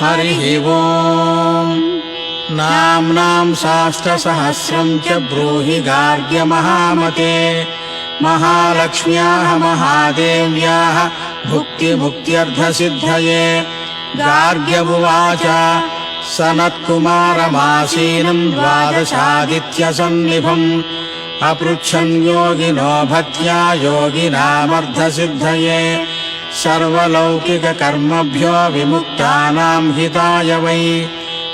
हरिः ओम्। नाम्नां शास्त्रसहस्रं च ब्रूहि गार्ग्य महामते। महालक्ष्म्याः महादेव्याः भुक्तिमुक्त्यर्थसिद्धये। गार्ग्य उवाच सनत्कुमारमासीनं द्वादशादित्यसन्निभम् अपृच्छन् योगिनो भक्त्या योगिनामर्थसिद्धये। सर्वलौकिककर्मभ्यो विमुक्तानां हिताय वै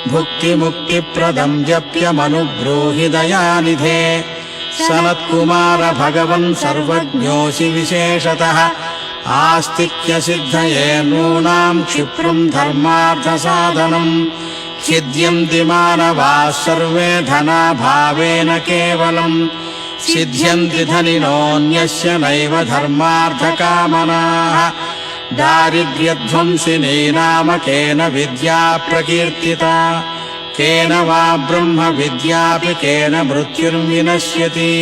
भुक्तिमुक्तिप्रदं जप्यमनुब्रूहि दयानिधे। सनत्कुमार भगवन् सर्वज्ञोऽसि विशेषतः आस्तिक्यसिद्धये नूनां क्षिप्रं धर्मार्थसाधनम्। छिद्यन्ति मानवाः सर्वे धनाभावेन केवलम् सिद्ध्यन्ति धनिनोऽन्यस्य नैव धर्मार्थकामनाः। दारिद्र्यध्वंसिनी नाम केन विद्या प्रकीर्तिता केन वा ब्रह्मविद्यापि केन मृत्युर्विनश्यति।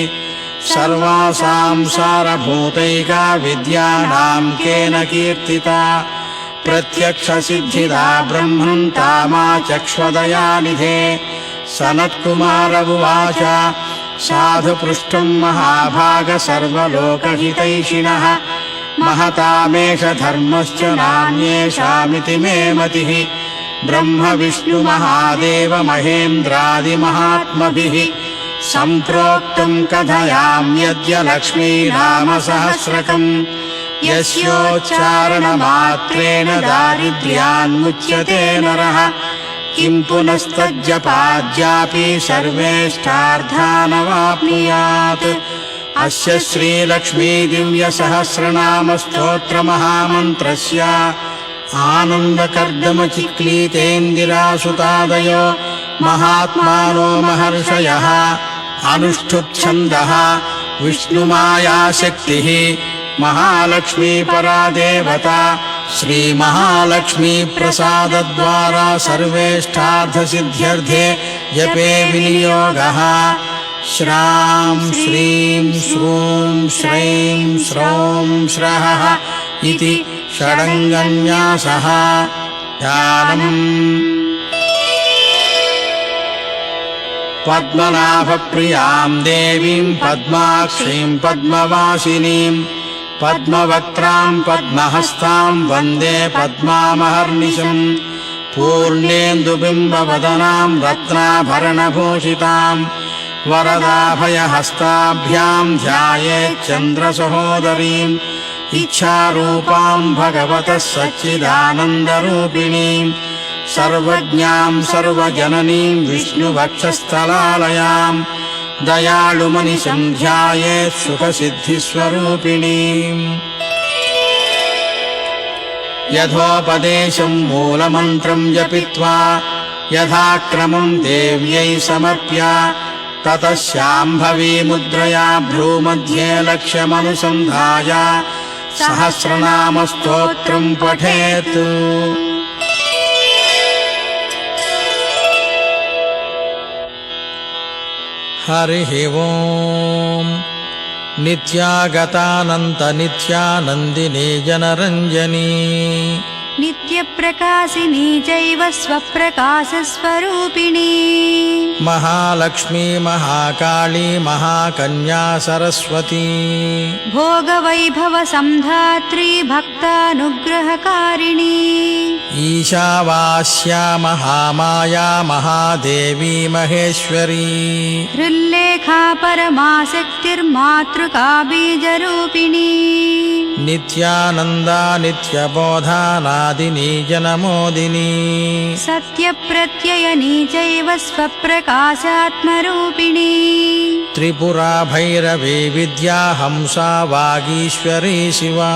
सर्वासां सारभूतैका विद्यानां केन कीर्तिता प्रत्यक्षसिद्धिदा ब्रह्मन् तामाचक्ष्वदयानिधे। सनत्कुमार उवाच साधु पृष्ठं महाभाग सर्वलोकहितैषिणः महतामेष धर्मश्च नान्येषामिति मे मतिः। ब्रह्म विष्णु महादेव महेन्द्रादिमहात्मभिः सम्प्रोक्तं कथयाम्यद्य लक्ष्मीनामसहस्रकम्। यस्योच्चारणमात्रेण दारिद्र्यान्मुच्यते नरः किं पुनस्तज्जपाद्यापि सर्वेष्टार्थानवाप्नुयात्। अस्य श्रीलक्ष्मी दिव्यसहस्रनामस्तोत्रमहामन्त्रस्य आनन्दकर्दमचिक्लीतेन्दिरासुतादयो महात्मानो महर्षयः अनुष्ठुप्छन्दः। विष्णुमायाशक्तिः महालक्ष्मी परा देवता श्रीमहालक्ष्मी प्रसादद्वारा सर्वेष्टार्थसिद्ध्यर्थे जपे विनियोगः। श्रां श्रीं श्रूं श्रैं श्रौं श्रः इति षडङ्गन्यासः। ध्यानम् पद्मनाभप्रियां देवीं पद्माक्षीं पद्मवासिनीं पद्मवक्त्रां पद्महस्तां वन्दे पद्मामहर्निशम्। पूर्णेन्दुबिम्बवदनां रत्नाभरणभूषितां वरदाभयहस्ताभ्यां ध्यायेच्चन्द्रसहोदरीम्। इच्छारूपां भगवतः सच्चिदानन्दरूपिणीं सर्वज्ञां सर्वजननीं विष्णुवक्षस्थलालयां दयालुमनिशं ध्यायेत् सुखसिद्धिस्वरूपिणीम्। यथोपदेशं मूलमन्त्रं जपित्वा यथाक्रमं देव्यै समर्प्य ततः शाम्भवी मुद्रया भ्रूमध्ये लक्ष्यमनुसन्धाय सहस्रनामस्तोत्रं पठेत्। हरिः ओम्। नित्यागतानन्तनित्यानन्दिनी जनरञ्जनी नित्यप्रकाशिनी चैव स्वप्रकाशस्वरूपिणी महालक्ष्मी महाकाली महाकन्या सरस्वती भोगवैभवसंधात्री भक्तानुग्रहकारिणी ईशावास्या महामाया महादेवी महेश्वरी हृल्लेखा परमाशक्तिर्मातृका बीजरूपिणी नित्यानन्दा नित्यबोधानादिनी जनमोदिनी सत्यप्रत्ययनी चैव स्वप्रकाशात्मरूपिणी त्रिपुरा भैरवी विद्या हंसा वागीश्वरी शिवा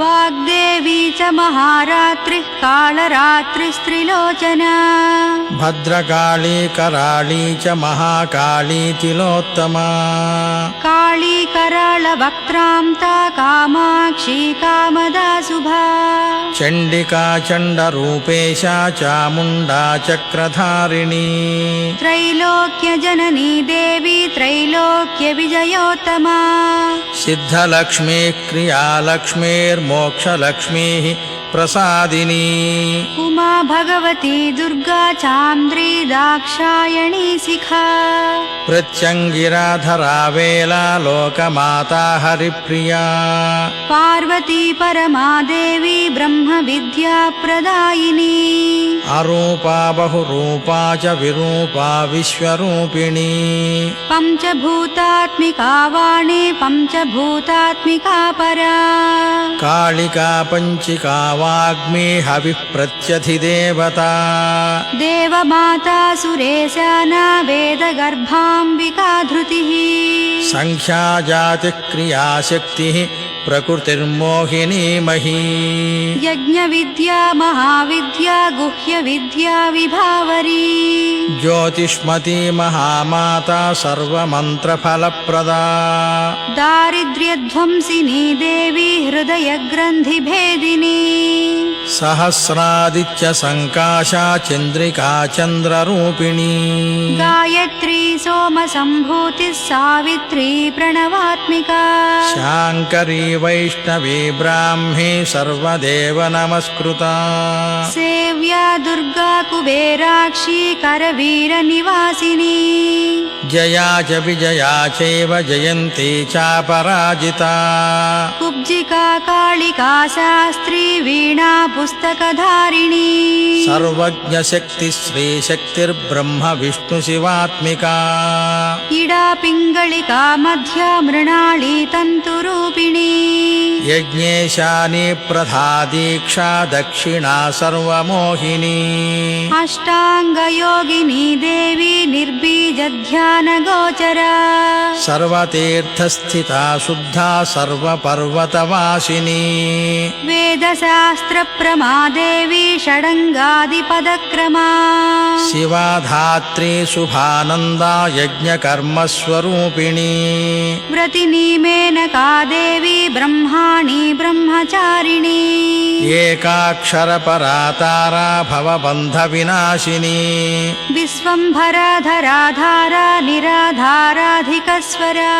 वाग्देवी च महारात्रिः कालरात्रिस्त्रिलोचना भद्रकाली कराली च महाकाली तिलोत्तमा काली करालवक्त्रां ता कामाक्षी कामदा शुभा चण्डिका चण्डरूपेशा चामुण्डा चक्रधारिणी त्रैलोक्यजननी देवी त्रैलोक्यविजयोत्तमा सिद्धलक्ष्मी क्रियालक्ष्मीर्मोक्षलक्ष्मीः प्रसादिनी उमा भगवती दुर्गा चान्द्री दाक्षायणी शिखा प्रत्यङ्गिराधरा वेला लोकमाता हरिप्रिया पार्वती परमा देवी ब्रह्म विद्या प्रदायिनी अरूपा बहुरूपा च विरूपा विश्वरूपिणी पञ्चभूतात्मिका वाणी पञ्चभूतात्मिका परा कालिका पञ्चिका वाग्मी हविः प्रत्यधिदेवता देवमाता सुरेशाना वेदगर्भाम्बिका धृतिः संख्या जातिः क्रियाशक्तिः प्रकृतिर्मोहिनी मही यज्ञविद्या महाविद्या गुह्यविद्या विभावरी ज्योतिष्मती महामाता सर्वमन्त्रफलप्रदा दारिद्र्यध्वंसिनी देवी हृदयग्रन्थिभेदिनी सहस्रादित्यसङ्काशा चन्द्रिका चन्द्ररूपिणी गायत्री सोमसम्भूतिः सावित्री प्रणवात्मिका शाङ्करी वैष्णवी ब्राह्मी सर्वदेव नमस्कृता सेव्या दुर्गा कुबेराक्षी करवीरनिवासिनी जया च विजया चैव जयन्ती चापराजिता कुब्जिका कालिका शास्त्री वीणा पुस्तकधारिणी सर्वज्ञशक्ति श्रीशक्तिर्ब्रह्म विष्णुशिवात्मिका इडा पिङ्गलिका मध्या मृणाली तन्तुरूपिणी यज्ञेशानी प्रधा दीक्षा दक्षिणा सर्वमोहिनी अष्टाङ्गयोगिनी देवी निर्बीजध्यानगोचरा सर्वतीर्थस्थिता शुद्धा सर्वपर्वतवासिनी वेदशास्त्रप्रमा देवी षडङ्गादिपदक्रमा शिवा धात्री शुभानन्दा यज्ञकर्मस्वरूपिणी व्रतिनी मेनका देवी ब्रह्माणी ब्रह्मचारिणी एकाक्षरपरा तारा भवबन्धविनाशिनी विश्वम्भराधराधारा निराधाराधिकस्वरा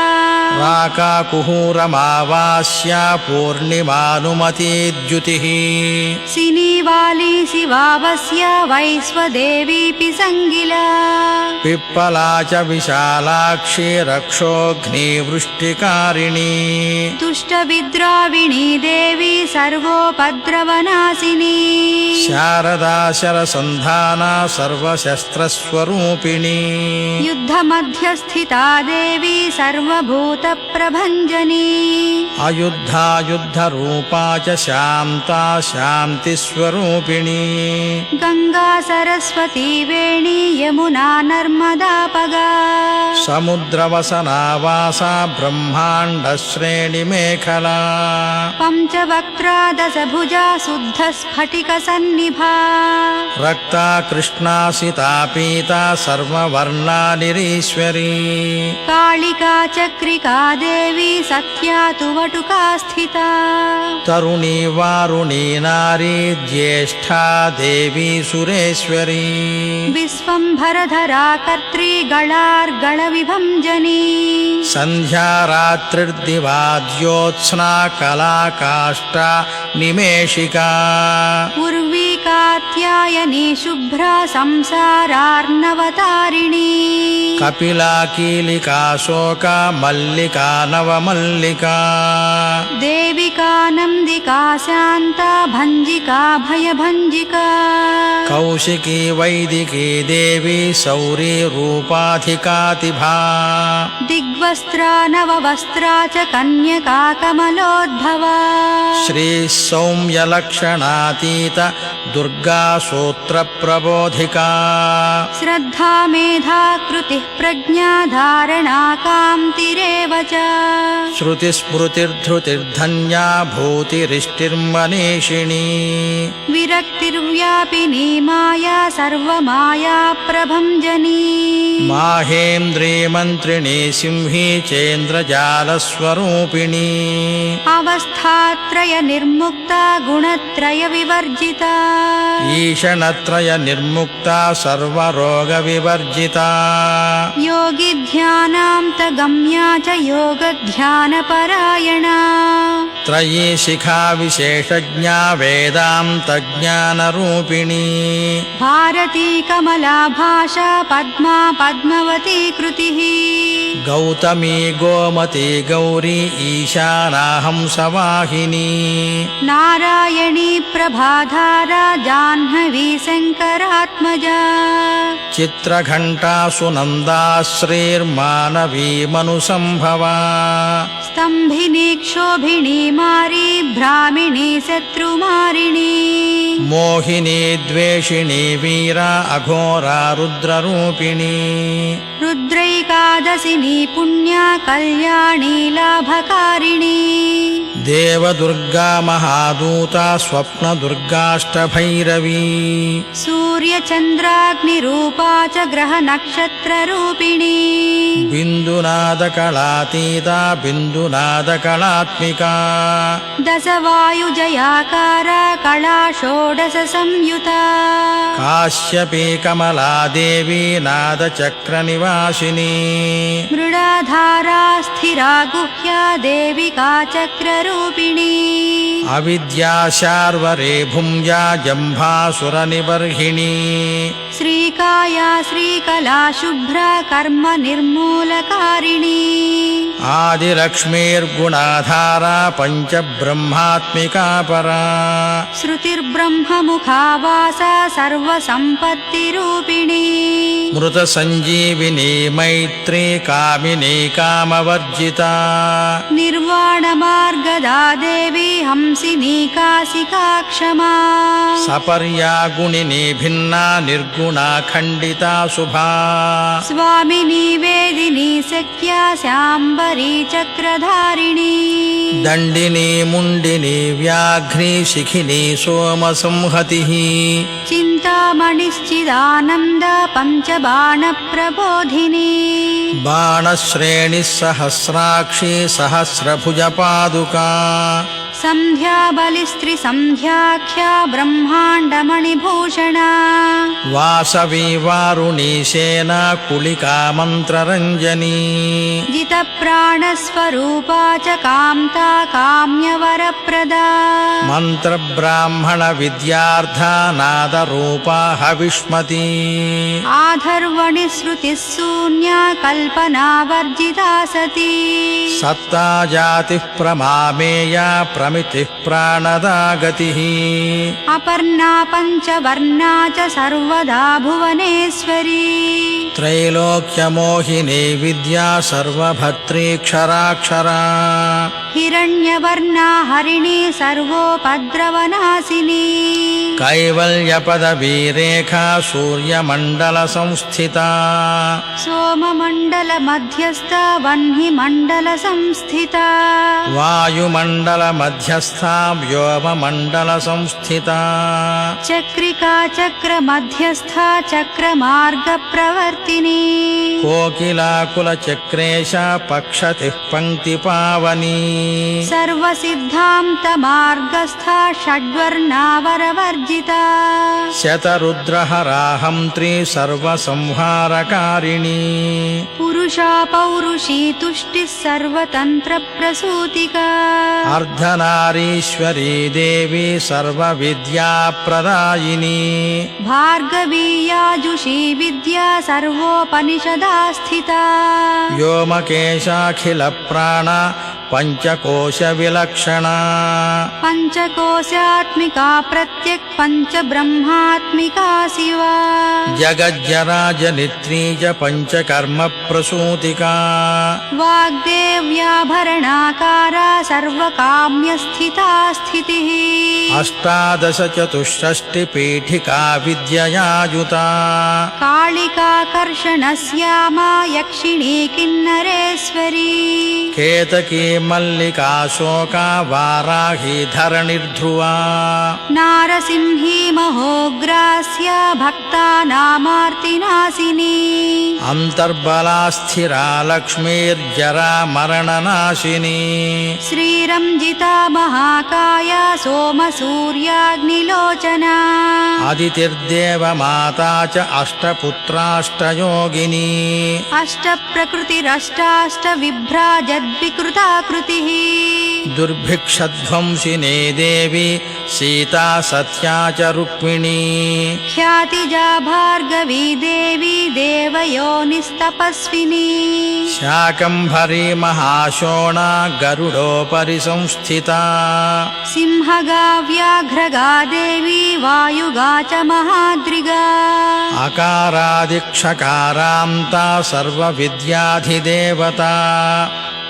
राकाकुहूरमावास्या पूर्णिमानुमतीद्युतिः सिनीवाली शिवावस्या वैश्वदेवीऽपि सङ्गिला पिप्पला च विशालाक्षी रक्षोऽग्निवृष्टिकारिणी तुष्टविद्राविणी देवी सर्वोपद्रवनाशिनी शारदा शरसन्धाना सर्वशस्त्रस्वरूपिणी युद्धमध्यस्थिता देवी सर्वभूतप्रभञ्जनी अयुद्धा युद्धरूपा च शान्ता शान्तिस्वरूपिणी गङ्गा सरस्वती वेणी यमुना नर्मदापगा समुद्रवसनावासा ब्रह्माण्डश्रेणिमेखला पञ्चवक्त्रा दशभुजा शुद्धस्फटिकसन्निभा रक्ता कृष्णासिता पीता सर्ववर्णानिरीश्वरी कालिका चक्रिका देवी सत्या तु वटुका स्थिता तरुणी वारुणी नारी ज्येष्ठा देवी सुरेश्वरी विश्वम्भरधरा कर्त्री गणार्गणविभञ्जनी सन्ध्या रात्रिर्दिवा ज्योत्स्ना कला काष्ठा निमेषिका उर्वी कात्यायनी शुभ्रा संसारार्णवतारिणी कपिला कीलिका शोका मल्लिका नवमल्लिका देविका नन्दिका शान्ता भञ्जिका भयभञ्जिका कौशिकी वैदिकी देवी शौरी रूपाधिकातिभा दिग्वस्त्रा नववस्त्रा च कन्यका कमलोद्भवा श्रीसौम्यलक्षणातीत दुर्गा सूत्रप्रबोधिका श्रद्धा मेधा कृतिः प्रज्ञा धारणा कान्तिरेव च श्रुतिस्मृतिर्धृतिर्धन्या भूतिरिष्टिर्मनीषिणी विरक्तिर्व्यापिनी माया सर्वमाया प्रभञ्जनी माहेन्द्री मन्त्रिणी सिंही चेन्द्रजालस्वरूपिणी अवस्थात्रय निर्मुक्ता गुणत्रय विवर्जिता ईशनत्रय निर्मुक्ता सर्वरोगविवर्जिता योगी ध्यानान्तगम्या च योगध्यानपरायणा त्रयी शिखा विशेषज्ञा वेदान्तज्ञानरूपिणी भारती कमला भाषा पद्मा पद्मवती कृतिः गौतमी गोमती गौरी ईशानाहंसवाहिनी नारायणी प्रभाधारा जाह्नवी शङ्करात्मजा चित्रघण्टा सुनन्दा श्रीर्मानवी मनुसम्भवा स्तम्भिनी क्षोभिणी मारी भ्रामिणी शत्रुमारिणी मोहिनी द्वेषिणी वीरा अघोरा रुद्ररूपिणी रुद्रैकादशिनी पुण्या कल्याणी लाभकारिणी देवदुर्गा महादूता स्वप्नदुर्गाष्टभैरवी सूर्यचन्द्राग्निरूपा च ग्रहनक्षत्ररूपिणी बिन्दुनादकलातीता बिन्दुनादकलात्मिका दशवायुजयाकारा कला षोडश संयुता काश्यपी कमला देवी नादचक्रनिवासिनी मृडाधारा स्थिरा गुह्या देविका चक्ररूपिणी अविद्या शार्वरे भुञ्जा जम्भासुरनिबर्हिणी श्रीकाया श्रीकला शुभ्रा कर्म निर्मूलकारिणी आदिलक्ष्मीर्गुणाधारा पञ्चब्रह्मात्मिका परा श्रुतिर्ब्रह्ममुखा वासा सर्वसम्पत्तिरूपिणी मृतसञ्जीविनी मैत्री कामिनी कामवर्जिता निर्वाणमार्गदा देवी हंसिनी काशिका क्षमा सपर्या गुणिनी भिन्ना निर्गुणा खण्डिता शुभा स्वामिनी वेदिनी शक्या शाम्बरी चक्रधारिणी दण्डिनी मुण्डिनी व्याघ्री शिखिनी सोमसंहतिः चिन्तामणिश्चिदानन्द पञ्चबाणप्रबोधिनी बाणश्रेणिः सहस्राक्षी सहस्रभुजपादुका सन्ध्याबलिस्त्रिसन्ध्याख्या ब्रह्माण्डमणिभूषणा वासवी वारुणी सेना कुलिका मन्त्ररञ्जनी जितप्राणस्वरूपा च कान्ता काम्यवरप्रदा मन्त्रब्राह्मणविद्यार्था नादरूपा हविष्मती आधर्वणि श्रुतिः शून्या कल्पनावर्जिता सती सत्ता जातिः प्रमामेया प्रमितिः प्राणदा गतिः अपर्णा पञ्चवर्णा च सर्वदा भुवनेश्वरी त्रैलोक्यमोहिनी विद्या सर्वभद्रीक्षराक्षरा हिरण्यवर्णा हरिणी सर्वोपद्रवनाशिनी कैवल्यपदवीरेखा सूर्यमण्डलसंस्थिता सोममण्डलमध्यस्था वह्निमण्डलसंस्थिता वायुमण्डलमध्यस्था व्योममण्डलसंस्थिता चक्रिका चक्रमध्यस्था चक्रमार्गप्रवर्तिनी कोकिलाकुलचक्रेशा पक्षतिः पङ्क्तिपावनी सर्वसिद्धान्तमार्गस्था षड्वर्णावरवर्जिता शतरुद्रहरा हन्त्री सर्वसंहारकारिणी पुरुषा पौरुषी तुष्टिः सर्वतन्त्रप्रसूतिका अर्धनारीश्वरी देवी सर्वविद्याप्रदायिनी भार्गवी याजुषी विद्या सर्वोपनिषदा स्थिता व्योमकेशाखिलप्राण पञ्चकोशविलक्षणा पञ्चकोशात्मिका प्रत्यक् पञ्चब्रह्मात्मिका शिवा जगज्जराजनित्री च पञ्चकर्मप्रसूतिका वाग्देव्याभरणाकारा सर्वकाम्यस्थिता स्थितिः अष्टादशचतुष्षष्टिपीठिका विद्ययायुता कालिकाकर्षणश्यामा यक्षिणी किन्नरेश्वरी केतकी मल्लिकाशोका वाराही धरणिर्ध्रुवा नारसिंही महोग्रास्या भक्तानामार्तिनाशिनी अन्तर्बला स्थिरा लक्ष्मीर्जरामरणनाशिनी श्रीरञ्जिता महाकाया सोमसूर्याग्निलोचना अदितिर्देवमाता च अष्टपुत्राष्टयोगिनी अष्टप्रकृतिरष्टाष्टविभ्राजद्विकृताकृतिः दुर्भिक्षध्वंसिने देवी सीता सत्या च रुक्मिणी ख्यातिजा भार्गवी देवी देवयोनिस्तपस्विनी शाकम्भरी महाशोणा गरुडोपरि संस्थिता सिंहगा व्याघ्रगा देवी वायुगा च महाद्रिगा अकारादिक्षकारान्ता सर्वविद्याधिदेवता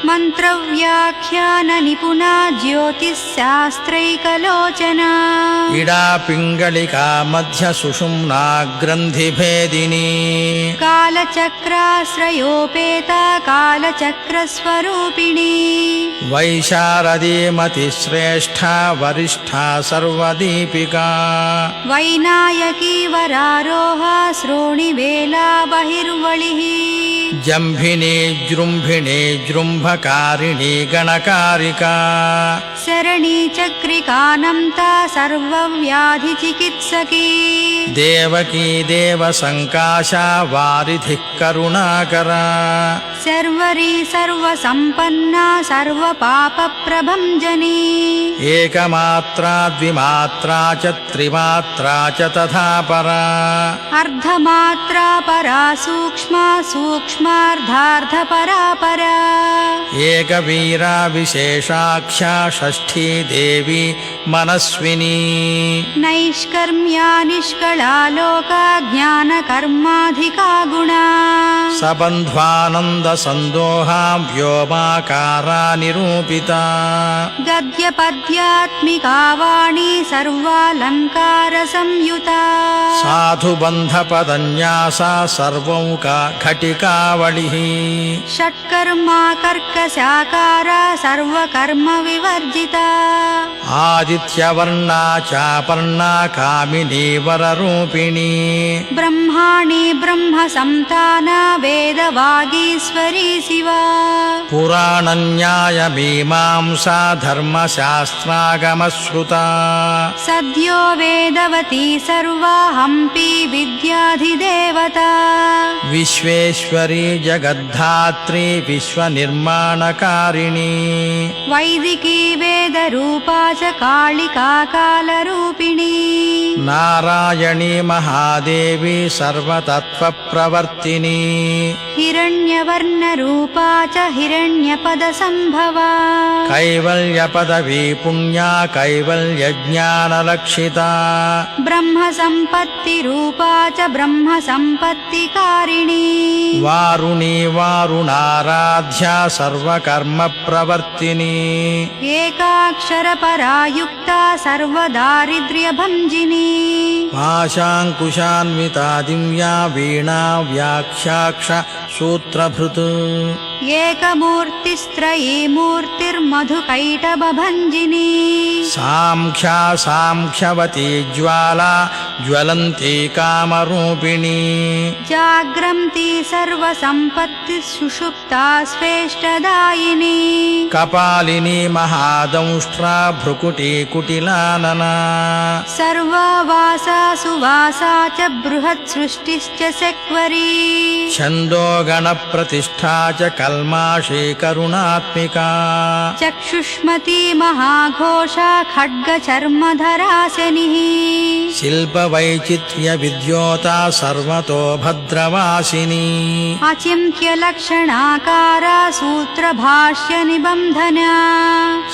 मन्त्रव्याख्याननिपुणा ज्योतिश्शास्त्रैकलोचना इडा पिङ्गलिका मध्यसुषुम्ना ग्रन्थिभेदिनी कालचक्राश्रयोपेता कालचक्रस्वरूपिणी वैशारदी मतिश्रेष्ठा वरिष्ठा सर्वदीपिका वैनायकी वरारोहा श्रोणिवेला बहिर्वलिः जम्भिनी जृम्भिणी जृम्भकारिणी गणकारिका शरणी चक्रिकानन्ता सर्वव्याधिचिकित्सकी देवकी देवसङ्काशा वारिधिः करुणाकरा सर्वरी सर्वसम्पन्ना सर्वपापप्रभञ्जनी एकमात्रा द्विमात्रा च त्रिमात्रा च तथा परा अर्धमात्रा परा सूक्ष्मा सूक्ष्मार्धार्धपरा परा एकवीरा विशेषाख्या षष्ठी देवी मनस्विनी नैष्कर्म्या निष्कला लोका ज्ञानकर्माधिका गुणा सबन्ध्वानन्दसन्दोहा व्योमाकारा निरूपिता गद्यपद्यात्मिका वाणी सर्वालङ्कारसंयुता साधुबन्धपदन्यासा सर्वौका घटिकावलिः षट्कर्मा कर्कशाकारा सर्वकर्मविवर्जिता आदित्यवर्णा चापर्णा कामिनी वररूपिणी ब्रह्माणि ब्रह्मसन्ताना वेदवागीश्वरी शिवा पुराणन्यायमीमांसा धर्मशास्त्रागमश्रुता सद्यो वेदवती सर्वा हम्पी विद्याधिदेवता विश्वेश्वरी जगद्धात्री विश्वनिर्माणकारिणी वैदिकी वेदरूपा च कालिका कालरूपिणी नारायणी महादेवी सर्वतत्त्वप्रवर्तिनी हिरण्यवर्णरूपा च हिरण्यपदसम्भवा कैवल्यपदवी पुण्या कैवल्यज्ञानलक्षिता ब्रह्मसम्पत्तिरूपा च ब्रह्मसम्पत्तिकारिणी वारुणी वारुणाराध्या सर्वकर्मप्रवर्तिनी एकाक्षरपरा युक्ता सर्वदारिद्र्यभञ्जिनी पाशाङ्कुशान्विता दिव्या वीणा व्याख्याक्ष सूत्रभृत् एकमूर्तिस्त्रयी मूर्तिर्मधुकैटभञ्जिनी साङ्ख्या साङ्ख्यवती ज्वाला ज्वलन्ती कामरूपिणी जाग्रन्ति सर्वसम्पत्तिः सुषुप्ता स्वेष्टदायिनी कपालिनी महादंष्ट्रा भ्रुकुटी कुटिलानना सर्वावासा सुवासा च बृहत्सृष्टिश्च सेक्वरी छन्दो गणप्रतिष्ठा च कल्माषी करुणात्मिका चक्षुष्मती महाघोषा खड्गचर्मधरासनिः शिल्पवैचित्र्यविद्योता सर्वतो भद्रवासिनी अचिन्त्यलक्षणाकारा सूत्रभाष्यनिबन्धना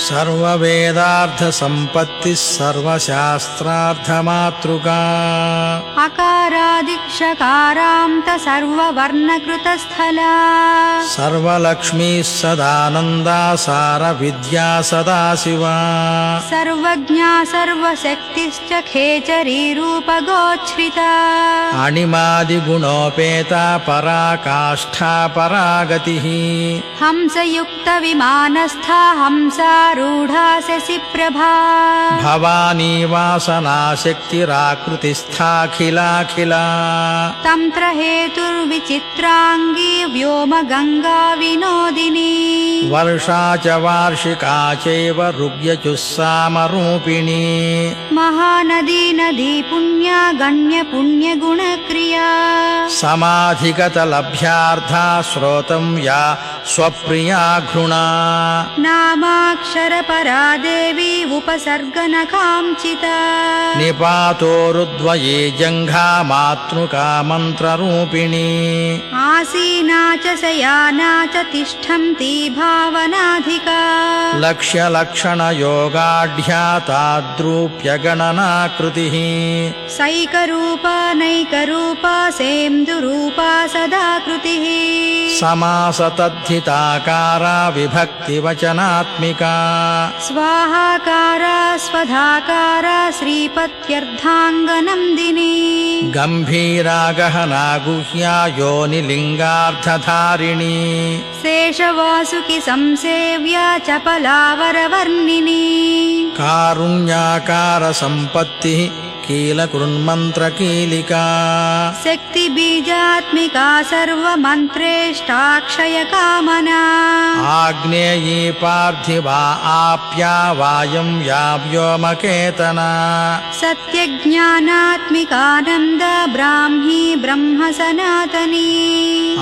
सर्ववेदार्थसम्पत्तिः सर्वशास्त्रार्थमातृका अकारादिक्षकारान्त सर्ववर्णकृतस्थला सर्वलक्ष्मीः सदानन्दा सारविद्या सदाशिवा सर्वज्ञा सर्वशक्तिश्च खेचरी रूपगोच्छ्रिता अणिमादिगुणोपेता पराकाष्ठा परागतिः हंसयुक्तविमानस्था हंसारूढा शशिप्रभा भवानी वासनाशक्तिराकृतिस्थाखिलाखिला तन्त्रहेतुर्विचित्राङ्गी व्योमगङ्गा विनोदिनी वर्षा च वार्षिका चैव ऋग्यजुस्सामरूपिणी महानदी नदी पुण्या गण्य पुण्य गुणक्रिया समाधिगतलभ्यार्था श्रोतं या स्वप्रिया घृणा नामाक्षरपरा देवी उपसर्गनकाञ्चिता निपातोरुद्वये जङ्घा मातृका मन्त्ररूपिणी आसीना च शयाना च तिष्ठन्ती भावनाधिका लक्ष्यलक्षणयोगाढ्या ताद्रूप्यगणनाकृतिः सैकरूपा नैकरूपा सेन्दुरूपा सदाकृतिः समासतद्धिताकारा विभक्तिवचनात्मिका स्वाहाकारा स्वधाकारा श्रीपत्यर्धाङ्गनन्दिनी गम्भीरा गहना गुह्या योनिलिङ्गार्धधारिणी शेषवासुकि संसेव्या चपलावरवर्णिनी कारुण्याकारसम्पत्तिः कीलकृन्मन्त्रकीलिका शक्तिबीजात्मिका सर्वमन्त्रेष्टाक्षयकामना आग्नेयी पार्थिवा आप्या वायं या व्योमकेतना सत्यज्ञानात्मिकानन्द ब्राह्मी ब्रह्म सनातनी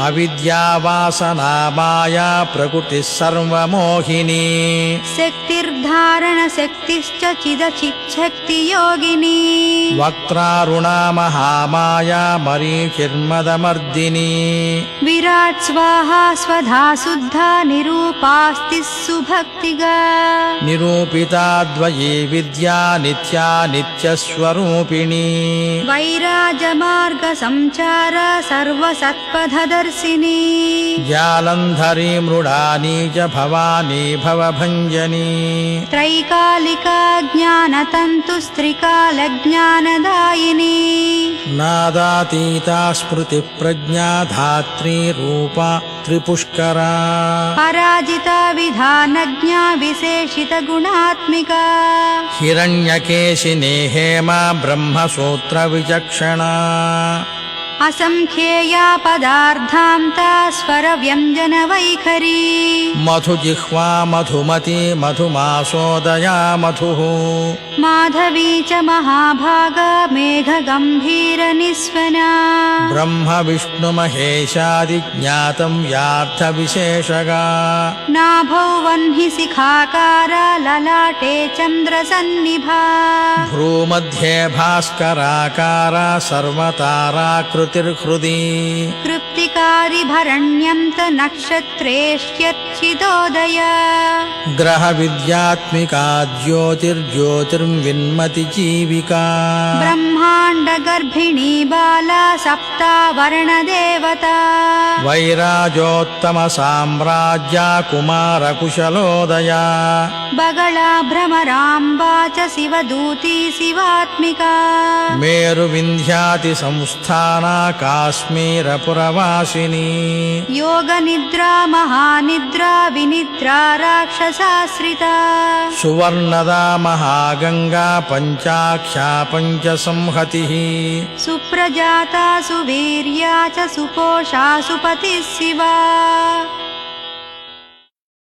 अविद्यावासना माया प्रकृतिः सर्वमोहिनी शक्तिर्धारणशक्तिश्च चिदचिच्छक्तियोगिनी वक्त्रारुणा महामाया मरीचिर्मदमर्दिनी विराट् स्वाहा स्वधा शुद्धा निरूपास्ति सुभक्तिगा निरूपिता द्वये विद्या नित्या नित्यस्वरूपिणी वैराजमार्गसञ्चार सर्वसत्पथदर्शिनी जालन्धरी मृडानी च भवानी भवभञ्जनी त्रैकालिका ज्ञानतन्तुस्त्रिकालज्ञानदायिनी नादातीता स्मृतिप्रज्ञा धात्री रूपा त्रिपुष्करा पराजिता विधानज्ञा विशेषितगुणात्मिका हिरण्यकेशिनी हेमा ब्रह्मसूत्रविचक्षणा असंख्येया पदार्थान्ता स्वरव्यञ्जनवैखरी मधुजिह्वा मधुमती मधुमासोदया मधुः माधवी च महाभागा मेघगम्भीरनिस्वना ब्रह्मविष्णुमहेशादिज्ञातं यार्थविशेषगा नाभौ वह्नि शिखाकारा ललाटे चन्द्रसन्निभा भ्रूमध्ये भास्कराकारा सर्वताराकृतिर्हृदि कृप्तिकारि भरण्यन्त नक्षत्रेष्यच्चिदोदय ग्रहविद्यात्मिका ज्योतिर्ज्योतिर्विन्मति जीविका ब्रह्माण्डगर्भिणी बाला सप्तावर्णदेवता वैराजोत्तमसाम्राज्या कुमारकुशलोदया बगला भ्रमराम्बा च शिवदूती शिवात्मिका मेरुविन्ध्यातिसंस्थाना काश्मीरपुरवासिनी योगनिद्रा महानिद्रा विनिद्रा राक्षसाश्रिता सुवर्णदा महागङ्गा पञ्चाख्या पञ्चसंहतिः सुप्रजाता सुवीर्या च सुपोषा सुपतिः शिवा